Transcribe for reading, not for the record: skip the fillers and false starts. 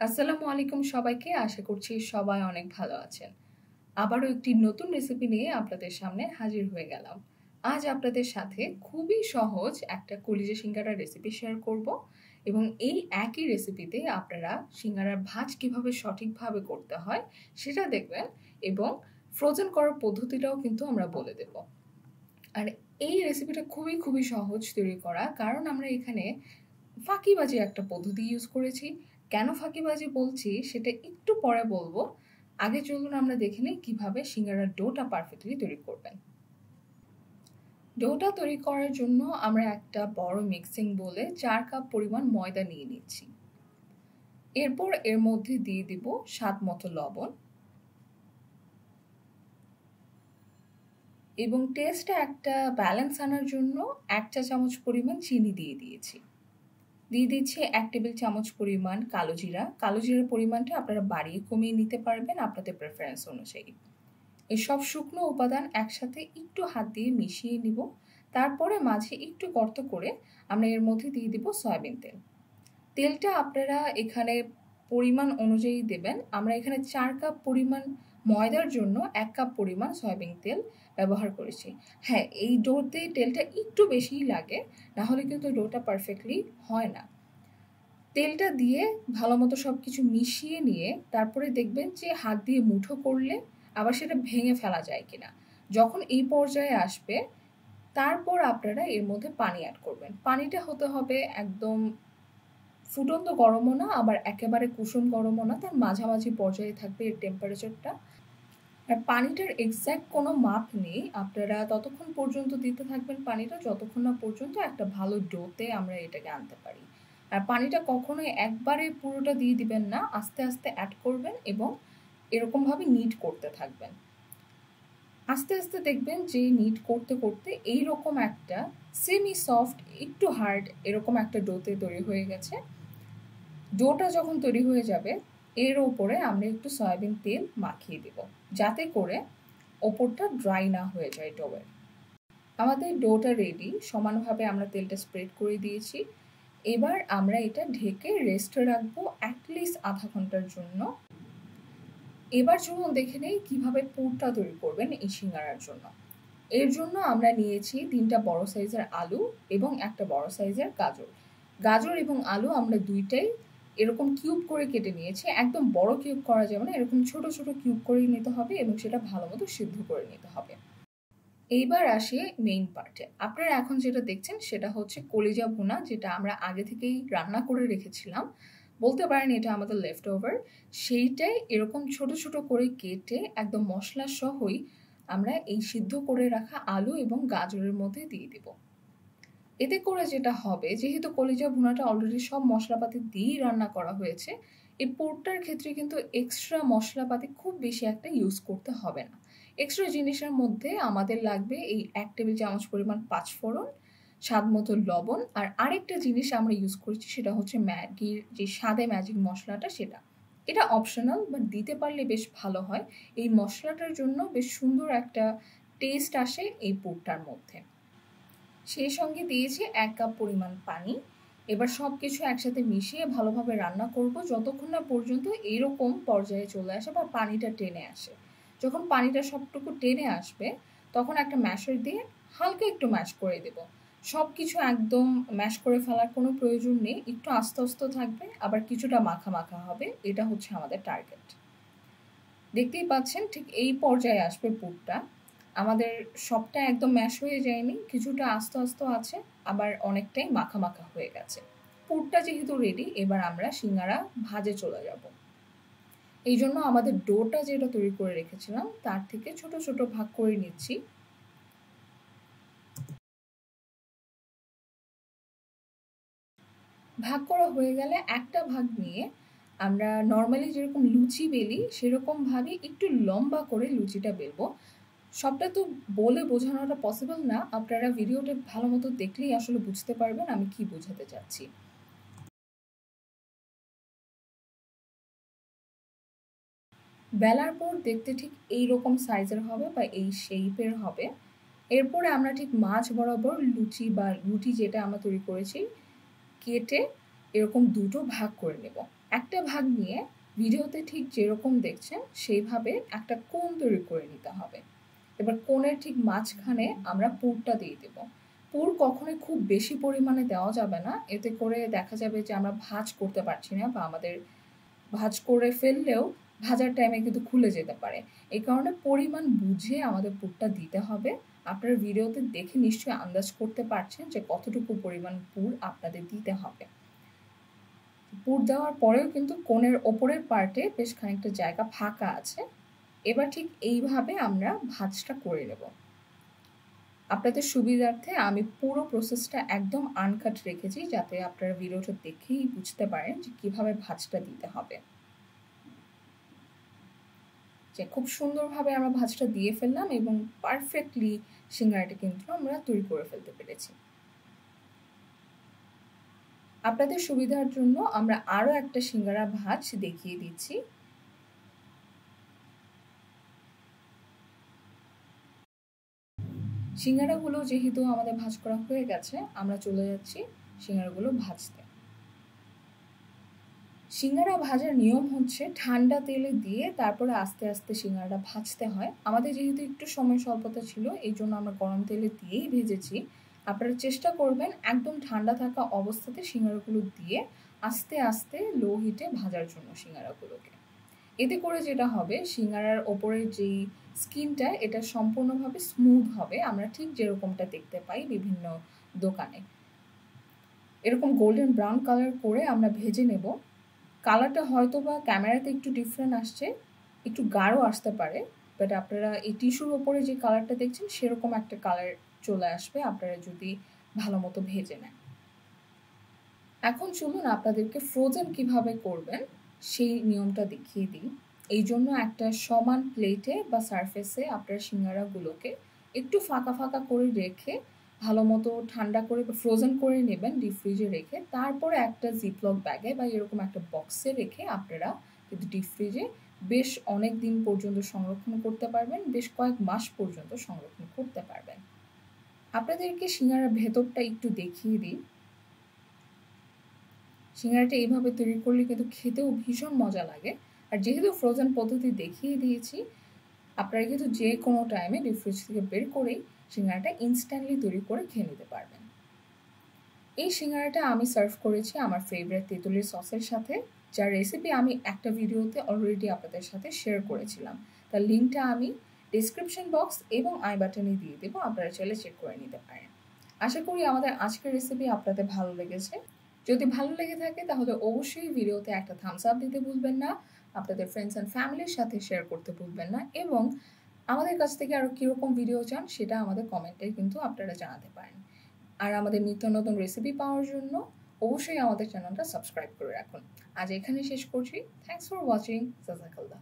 আসসালামু আলাইকুম সবাইকে। আশা করছি সবাই অনেক ভালো আছেন। আবারও একটি নতুন রেসিপি নিয়ে আপনাদের সামনে হাজির হয়ে গেলাম। আজ আপনাদের সাথে খুবই সহজ একটা কলিজা সিঙ্গারার রেসিপি শেয়ার করব এবং এই একই রেসিপিতে আপনারা সিঙ্গারার ভাজ কিভাবে সঠিকভাবে করতে হয় সেটা দেখবেন এবং ফ্রোজেন করার পদ্ধতিটাও কিন্তু আমরা বলে দেব। আর এই রেসিপিটা খুবই সহজ তৈরি করা, কারণ আমরা এখানে ফাঁকিবাজি একটা পদ্ধতি ইউজ করেছি। কেন ফাঁকিবাজি বলছি সেটা একটু পরে বলবো। আগে চলুন আমরা দেখে নিই কিভাবে সিঙ্গারার ডোটা পারফেক্টলি তৈরি করবেন। ডোটা তৈরি করার জন্য আমরা একটা বড় মিক্সিং বোলে 4 কাপ পরিমাণ ময়দা নিয়ে নিচ্ছি। এরপর এর মধ্যে দিয়ে দিব স্বাদ মতো লবণ এবং টেস্টে একটা ব্যালেন্স আনার জন্য 1 চা চামচ পরিমাণ চিনি দিয়ে দিয়েছি। দিয়ে দিচ্ছি 1 টেবিল চামচ পরিমাণ কালো জিরা। কালো জিরার পরিমাণটা আপনারা বাড়িয়ে কমিয়ে নিতে পারবেন আপনাদের প্রেফারেন্স অনুযায়ী। এই সব শুকনো উপাদান একসাথে একটু হাত দিয়ে মিশিয়ে নিব। তারপরে মাঝে একটু গর্ত করে আমরা এর মধ্যে দিয়ে দিব সয়াবিন তেল। তেলটা আপনারা এখানে পরিমাণ অনুযায়ী দেবেন। আমরা এখানে 4 কাপ পরিমাণ ময়দার জন্য 1 কাপ পরিমাণ সয়াবিন তেল ব্যবহার করেছি। হ্যাঁ, এই ডোতে তেলটা একটু বেশিই লাগে, না হলে কিন্তু ডোটা পারফেক্টলি হয় না। তেলটা দিয়ে ভালো মতো সব কিছু মিশিয়ে নিয়ে তারপরে দেখবেন যে হাত দিয়ে মুঠো করলে আবার সেটা ভেঙে ফেলা যায় কিনা। যখন এই পর্যায়ে আসবে তারপর আপনারা এর মধ্যে পানি অ্যাড করবেন। পানিটা হতে হবে একদম ফুটন্ত গরমও না, আবার একেবারে কুসুম গরমও না, তার মাঝামাঝি পর্যায়ে থাকবে এর টেম্পারেচারটা। আর পানিটার এক্স্যাক্ট কোনো মাপ নেই, আপনারা ততক্ষণ পর্যন্ত দিতে থাকবেন পানিটা যতক্ষণ না পর্যন্ত একটা ভালো ডোতে আমরা এটাকে আনতে পারি। আর পানিটা কখনোই একবারে পুরোটা দিয়ে দিবেন না, আস্তে আস্তে অ্যাড করবেন এবং এরকমভাবে নিট করতে থাকবেন। আস্তে আস্তে দেখবেন যে নিট করতে করতে এইরকম একটা সেমি সফট একটু হার্ড এরকম একটা ডোতে তৈরি হয়ে গেছে। ডোটা যখন তৈরি হয়ে যাবে এর ওপরে আমরা একটু সয়াবিন তেল মাখিয়ে দেব, যাতে করে ওপরটা ড্রাই না হয়ে যায় ডোয়ের। আমাদের ডোটা রেডি, সমানভাবে আমরা তেলটা স্প্রেড করে দিয়েছি। এবার আমরা এটা ঢেকে রেস্টে রাখবো অ্যাটলিস্ট আধা ঘন্টার জন্য। এবার চলুন দেখে নেই কিভাবে পুরটা তৈরি করবেন এই সিঙ্গারার জন্য। এর জন্য আমরা নিয়েছি 3টা বড় সাইজের আলু এবং একটা বড় সাইজের গাজর। গাজর এবং আলু আমরা দুইটাই এরকম কিউব করে কেটে নিয়েছি। একদম বড় কিউব করা যাবে না, এরকম ছোট ছোট কিউব করে নিতে হবে এবং সেটা ভালো মতো সিদ্ধ করে নিতে হবে। এইবার আসি মেইন পার্টে। আপনারা এখন যেটা দেখছেন সেটা হচ্ছে কলিজা ভুনা, যেটা আমরা আগে থেকেই রান্না করে রেখেছিলাম, বলতে পারেন এটা আমাদের লেফট ওভার। সেইটাই এরকম ছোট ছোট করে কেটে একদম মশলা সহই আমরা এই সিদ্ধ করে রাখা আলু এবং গাজরের মধ্যে দিয়ে দিব। এতে করে যেটা হবে, যেহেতু কলিজা ভুনাটা অলরেডি সব মশলাপাতি দিয়েই রান্না করা হয়েছে, এই পোরটার ক্ষেত্রে কিন্তু এক্সট্রা মশলাপাতি খুব বেশি একটা ইউজ করতে হবে না। এক্সট্রা জিনিসের মধ্যে আমাদের লাগবে এই 1 টেবিল চামচ পরিমাণ পাঁচফোড়ন, স্বাদ মতো লবণ, আর আরেকটা জিনিস আমরা ইউজ করছি সেটা হচ্ছে ম্যাগির যে স্বাদে ম্যাজিক মশলাটা, সেটা। এটা অপশনাল, বাট দিতে পারলে বেশ ভালো হয়। এই মশলাটার জন্য বেশ সুন্দর একটা টেস্ট আসে এই পোরটার মধ্যে। সেই সঙ্গে দিয়েছি 1 কাপ পরিমাণ পানি। এবার সব কিছু একসাথে মিশিয়ে ভালোভাবে রান্না করব যতক্ষণ না পর্যন্ত এরকম পর্যায়ে চলে আসে বা পানিটা টেনে আসে। যখন পানিটা সবটুকু টেনে আসবে তখন একটা ম্যাশার দিয়ে হালকা একটু ম্যাশ করে দেব। সব কিছু একদম ম্যাশ করে ফেলার কোনো প্রয়োজন নেই, একটু আস্তে আস্তে থাকবে, আবার কিছুটা মাখা মাখা হবে। এটা হচ্ছে আমাদের টার্গেট। দেখতেই পাচ্ছেন ঠিক এই পর্যায়ে আসবে পুরটা। আমাদের সবটা একদম ম্যাশ হয়ে যায়নি, কিছুটা আস্তে আস্তে আছে, আবার অনেকটাই মাখা মাখা হয়ে গেছে। পুরটা যেহেতু রেডি, এবার আমরা সিঙ্গারা ভাজে চলে যাব। এই জন্য আমাদের ডোটা যেটা তৈরি করে রেখেছিলাম তার থেকে ছোট ছোট ভাগ করে নিচ্ছি। ভাগ করা হয়ে গেলে একটা ভাগ নিয়ে আমরা নর্মালি যেরকম লুচি বেলি সেরকমভাবে একটু লম্বা করে লুচিটা বেলবো। সবটা তো বলে বোঝানোটা পসিবল না, আপনারা ভিডিওটা ভালো মতো দেখলেই আসলে বুঝতে পারবেন আমি কি বোঝাতে চাচ্ছি। বেলার পর দেখতে ঠিক এই রকম সাইজের হবে বা এই শেপের হবে। এরপরে আমরা ঠিক মাঝ বরাবর লুচি বা রুটি যেটা আমরা তৈরি করেছি কেটে এরকম দুটো ভাগ করে নেব। একটা ভাগ নিয়ে ভিডিওতে ঠিক যেরকম দেখছেন সেইভাবে একটা কোণ তৈরি করে নিতে হবে। এবার কোণের ঠিক মাঝখানে আমরা পুরটা দিয়ে দেব। পুর কখনোই খুব বেশি পরিমাণে দেওয়া যাবে না, এতে করে দেখা যাবে যে আমরা ভাঁজ করতে পারছি না বা আমাদের ভাঁজ করে ফেললেও ভাজার টাইমে কিন্তু খুলে যেতে পারে। এই কারণে পরিমাণ বুঝে আমাদের পুরটা দিতে হবে। আপনারা ভিডিওতে দেখে নিশ্চয়ই আন্দাজ করতে পারছেন যে কতটুকু পরিমাণ পুর আপনাদের দিতে হবে। পুর দেওয়ার পরেও কিন্তু কোণের ওপরের পার্টে বেশ খানিকটা জায়গা ফাঁকা আছে। এবার ঠিক এইভাবে আমরা ভাঁজটা করে নেব। আপনাদের সুবিধার্থে আমি পুরো প্রসেসটা একদম আনকাট রেখেছি, যাতে আপনারা ভিডিওটা দেখেই বুঝতে পারেন যে কিভাবে ভাঁজটা দিতে হবে। যে খুব সুন্দরভাবে আমরা ভাঁজটা দিয়ে ফেললাম এবং পারফেক্টলি সিঙ্গারাটা কিন্তু আমরা তৈরি করে ফেলতে পেরেছি। আপনাদের সুবিধার জন্য আমরা আরও একটা সিঙ্গারা ভাঁজ দেখিয়ে দিচ্ছি। সিঙ্গারাগুলো যেহেতু আমাদের ভাঁজ করা হয়ে গেছে, আমরা চলে যাচ্ছি সিঙ্গারাগুলো ভাজতে। সিঙ্গারা ভাজার নিয়ম হচ্ছে ঠান্ডা তেলে দিয়ে তারপরে আস্তে আস্তে সিঙ্গারাটা ভাজতে হয়। আমাদের যেহেতু একটু সময় স্বল্পতা ছিল, এই জন্য আমরা গরম তেলে দিয়েই ভেজেছি। আপনারা চেষ্টা করবেন একদম ঠান্ডা থাকা অবস্থাতে সিঙ্গারাগুলো দিয়ে আস্তে আস্তে লো হিটে ভাজার জন্য সিঙ্গারাগুলোকে। এতে করে যেটা হবে, সিঙ্গারার ওপরের যেই স্কিনটা এটা সম্পূর্ণভাবে স্মুথ হবে। আমরা ঠিক যেরকমটা দেখতে পাই বিভিন্ন দোকানে, এরকম গোল্ডেন ব্রাউন কালার করে আমরা ভেজে নেব। কালারটা হয়তো বা ক্যামেরাতে একটু ডিফারেন্ট আসছে, একটু গাঢ় আসতে পারে, বাট আপনারা এই টিস্যুর ওপরে যে কালারটা দেখছেন সেরকম একটা কালার চলে আসবে আপনারা যদি ভালো মতো ভেজে নেন। এখন চলুন আপনাদেরকে ফ্রোজেন কিভাবে করবেন সেই নিয়মটা দেখিয়ে দিই। এই জন্য একটা সমান প্লেটে বা সারফেসে আপনারা সিঙ্গারাগুলোকে একটু ফাঁকা ফাঁকা করে রেখে ভালো মতো ঠান্ডা করে বা ফ্রোজেন করে নেবেন ডিপ ফ্রিজে রেখে। তারপরে একটা জিপলক ব্যাগে বা এরকম একটা বক্সে রেখে আপনারা কিন্তু ডিপ ফ্রিজে বেশ অনেক দিন পর্যন্ত সংরক্ষণ করতে পারবেন, বেশ কয়েক মাস পর্যন্ত সংরক্ষণ করতে পারবেন। আপনাদেরকে সিঙ্গারার ভেতরটা একটু দেখিয়ে দিই। সিঙ্গারাটা এইভাবে তৈরি করলে কিন্তু খেতেও ভীষণ মজা লাগে। আর যেহেতু ফ্রোজেন পদ্ধতি দেখিয়ে দিয়েছি, আপনারা কিন্তু যে কোনো টাইমে ডিপ ফ্রিজ থেকে বের করেই সিঙ্গারাটা ইনস্ট্যান্টলি তৈরি করে খেয়ে নিতে পারবেন। এই সিঙ্গারাটা আমি সার্ভ করেছি আমার ফেভারিট তেঁতুলের সসের সাথে, যার রেসিপি আমি একটা ভিডিওতে অলরেডি আপনাদের সাথে শেয়ার করেছিলাম। তার লিঙ্কটা আমি ডিসক্রিপশন বক্স এবং আই বাটনে দিয়ে দেবো, আপনারা চাইলে চেক করে নিতে পারেন। আশা করি আমাদের আজকের রেসিপি আপনাদের ভালো লেগেছে। যদি ভালো লেগে থাকে তাহলে অবশ্যই ভিডিওতে একটা থামস আপ দিতে ভুলবেন না, আপনাদের ফ্রেন্ডস অ্যান্ড ফ্যামিলির সাথে শেয়ার করতে ভুলবেন না, এবং আমাদের কাছ থেকে আরও কীরকম ভিডিও চান সেটা আমাদের কমেন্টে কিন্তু আপনারা জানাতে পারেন। আর আমাদের নিত্য নতুন রেসিপি পাওয়ার জন্য অবশ্যই আমাদের চ্যানেলটা সাবস্ক্রাইব করে রাখুন। আজ এখানে শেষ করছি। Thanks for watching. জাযাকাল্লাহ।